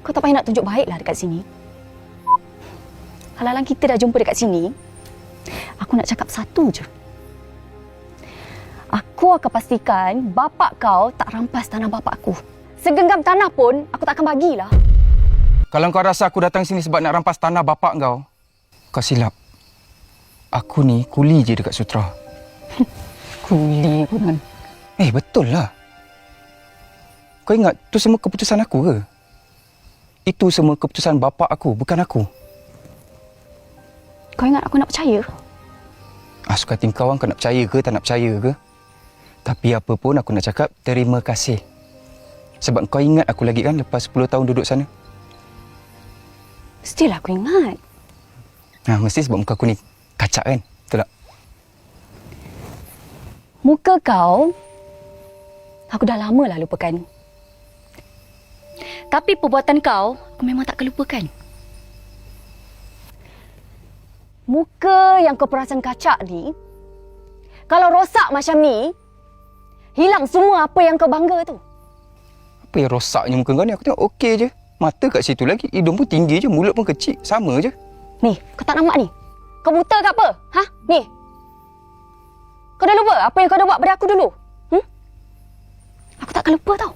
Kau tak payah nak tunjuk baik lah dekat sini. Halalang kita dah jumpa dekat sini, aku nak cakap satu je. Aku akan pastikan bapak kau tak rampas tanah bapak aku. Segenggam tanah pun aku tak akan bagilah. Kalau kau rasa aku datang sini sebab nak rampas tanah bapak kau, kau silap. Aku ni kuli je dekat Sutra. Kuli pun. Betul lah. Kau ingat tu semua keputusan aku ke? Itu semua keputusan bapak aku, bukan aku. Kau ingat aku nak percaya? Suka hati kau nak percaya ke tak nak percaya ke? Tapi apa pun aku nak cakap terima kasih. Sebab kau ingat aku lagi kan lepas 10 tahun duduk sana. Still aku ingat. Mesti sebab muka aku ni kacak kan? Betul tak? Muka kau, aku dah lama lah lupakan. Tapi perbuatan kau, aku memang tak akan lupakan. Muka yang kau perasan kacak ni, kalau rosak macam ni, hilang semua apa yang kau bangga tu. Apa yang rosaknya muka kau ni? Aku tengok okey je. Mata kat situ lagi, hidung pun tinggi je, mulut pun kecil. Sama je. Ni, kau tak nampak ni? Kau buta ke apa? Ni. Kau dah lupa apa yang kau dah buat pada aku dulu? Aku tak akan lupa tau.